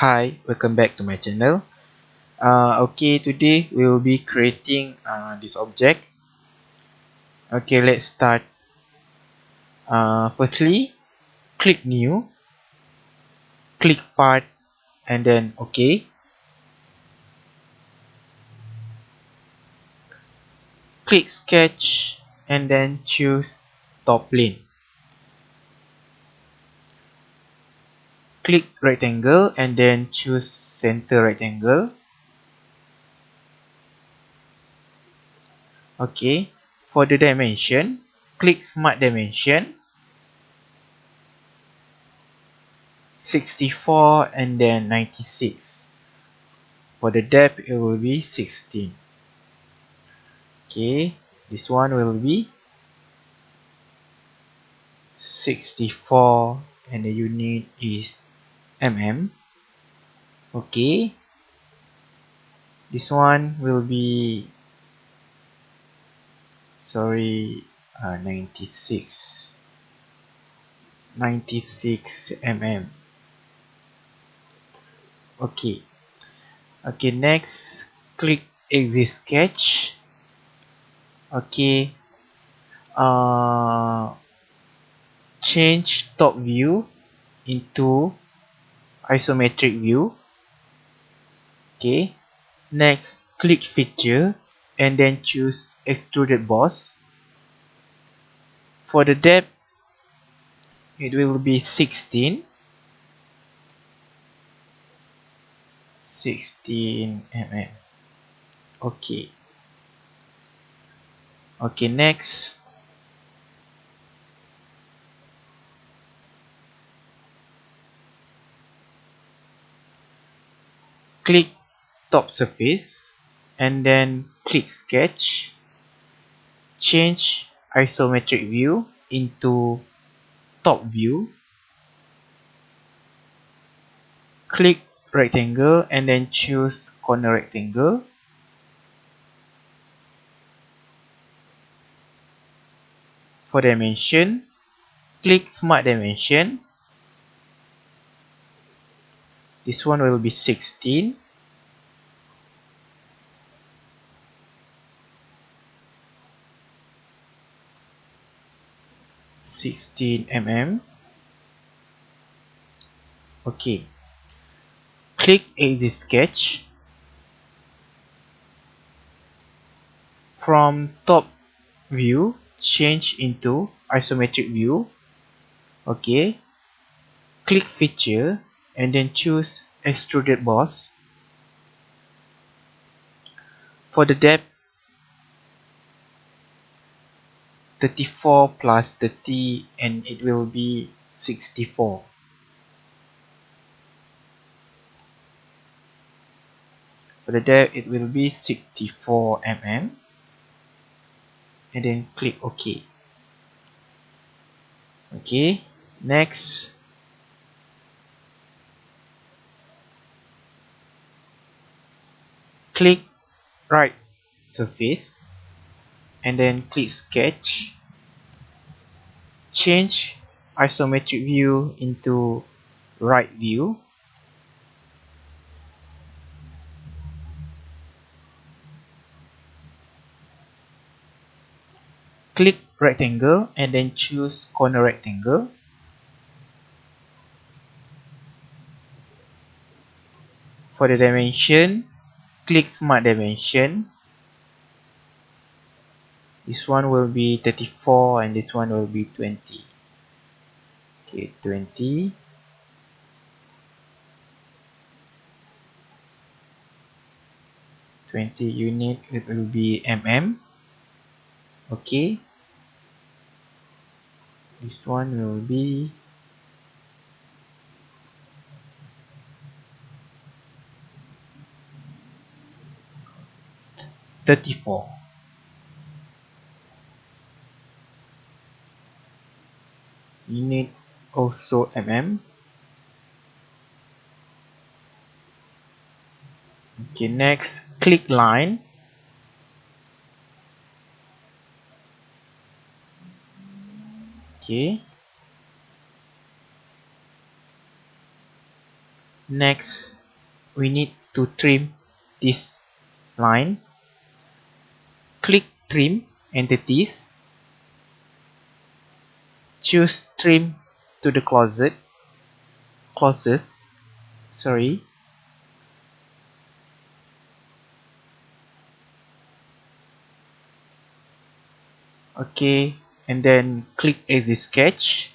Hi, welcome back to my channel. Okay, today we will be creating this object. Okay, let's start. Firstly, click new, click part, and then OK. Click sketch, and then choose top plane. Click rectangle, and then choose center rectangle. Okay, for the dimension, click smart dimension, 64 and then 96. For the depth, it will be 16. Okay, this one will be 64 and the unit is mm. Okay, this one will be 96 mm. Okay, next click exit sketch. Okay, change top view into isometric view. Okay, next click feature and then choose Extruded Boss. For the depth, it will be 16 mm. Okay, next click top surface and then click sketch, change isometric view into top view, click rectangle and then choose corner rectangle. For dimension, click smart dimension. This one will be 16. mm. Okay, click exit sketch. From top view, change into isometric view. Okay, click feature and then choose Extruded Boss. For the depth, 34 plus 30 and it will be 64. For the depth, it will be 64 mm and then click OK. Okay, next click right surface and then click sketch, change isometric view into right view. Click rectangle and then choose corner rectangle. For the dimension, click smart dimension. This one will be 34 and this one will be 20. Okay, 20. Unit, it will be mm. Okay, this one will be 34. Unit also mm. Okay, next click line. Okay, Next, we need to trim this line. Click Trim Entities. Choose Trim to the closest. Sorry. Okay, and then click Exit Sketch.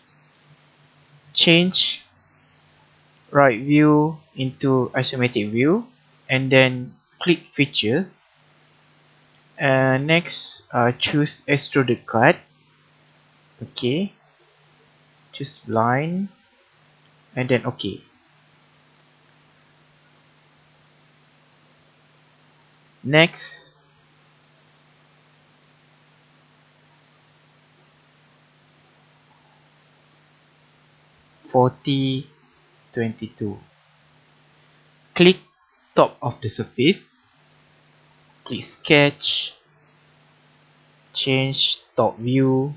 Change right view into isometric view, and then click Feature. Next, choose Extrude Cut. Okay, choose Line, and then OK. Next, (40, 22). Click top of the surface. Click Sketch. Change top view.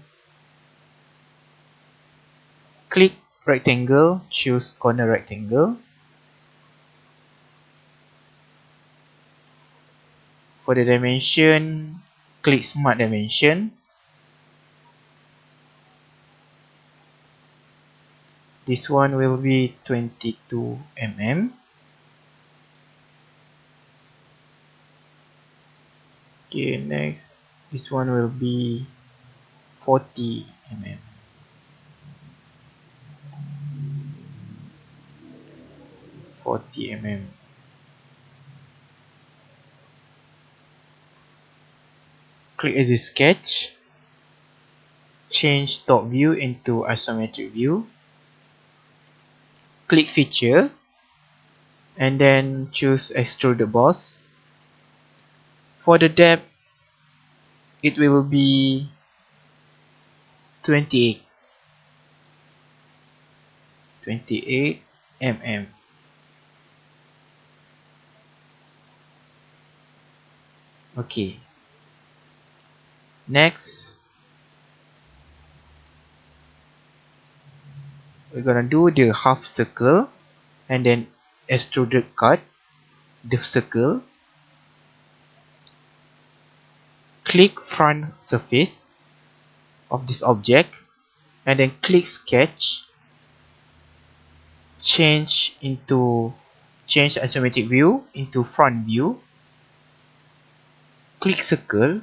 Click Rectangle. Choose Corner Rectangle. For the dimension, click Smart Dimension. This one will be 22 mm. Okay, next, this one will be 40 mm. 40 mm. Click Edit Sketch. Change top view into isometric view. Click Feature, and then choose Extrude Boss. For the depth, it will be 28 mm. Okay. Next, we're gonna do the half circle, and then Extrude Cut the circle. Click front surface of this object, and then click Sketch. Change isometric view into front view. Click circle.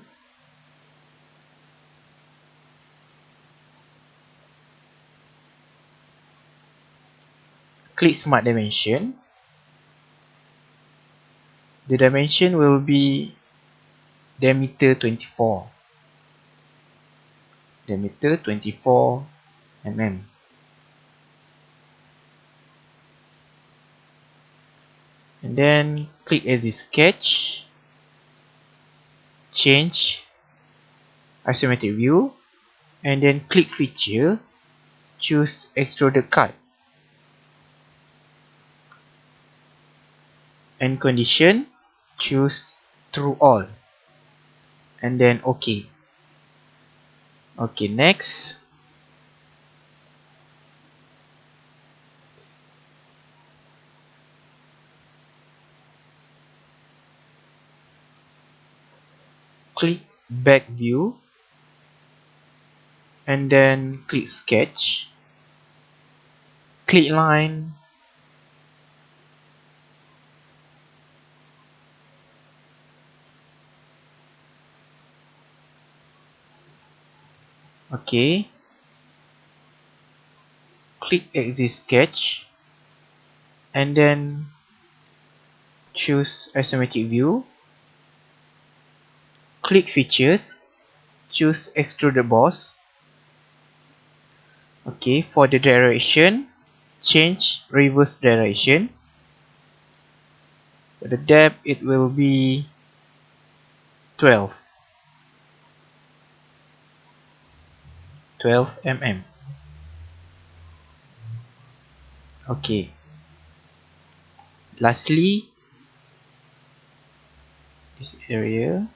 Click Smart Dimension. The dimension will be diameter 24 mm. And then click Edit Sketch. Change isometric view, and then click Feature. Choose Extrude Cut. And condition, choose True All, and then OK. Okay, next, click Back View, and then click Sketch. Click Line. Okay. Click Exit Sketch, and then choose Isometric View. Click Features. Choose Extrude Boss. Okay, for the direction, change reverse direction. For the depth, it will be 12 mm. Okay. Lastly, this area,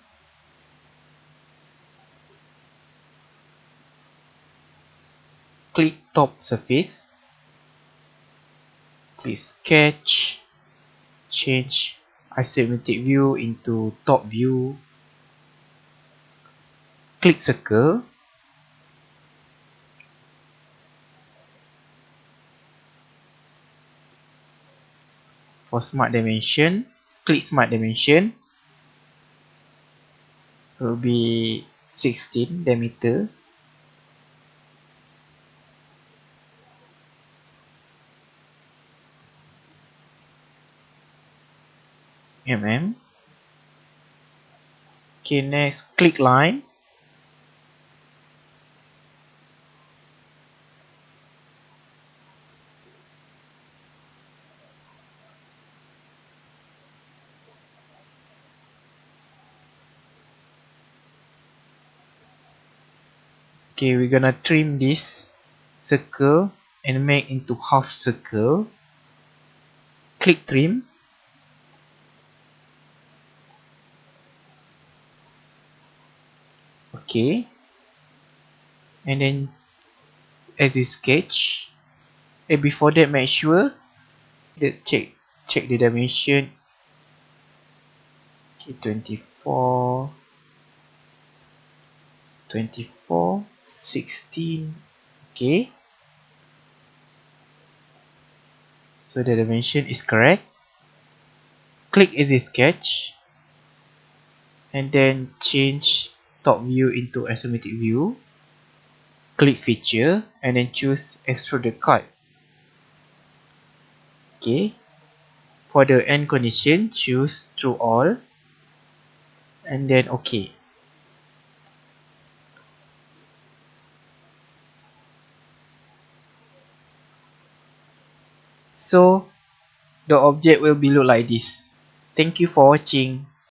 click top surface. Click sketch, change isometric view into top view, click circle, for smart dimension, click smart dimension, will be 16 diameter, mm. Okay, next click line, okay, we're gonna trim this circle and make into half circle, click trim, okay, and then as you sketch, and before that make sure that check the dimension, okay, 24, 24, 16, okay, so the dimension is correct. Click easy sketch and then change top view into isometric view, click feature and then choose Extrude Cut. Okay, for the end condition choose true all and then okay. So the object will be look like this. Thank you for watching.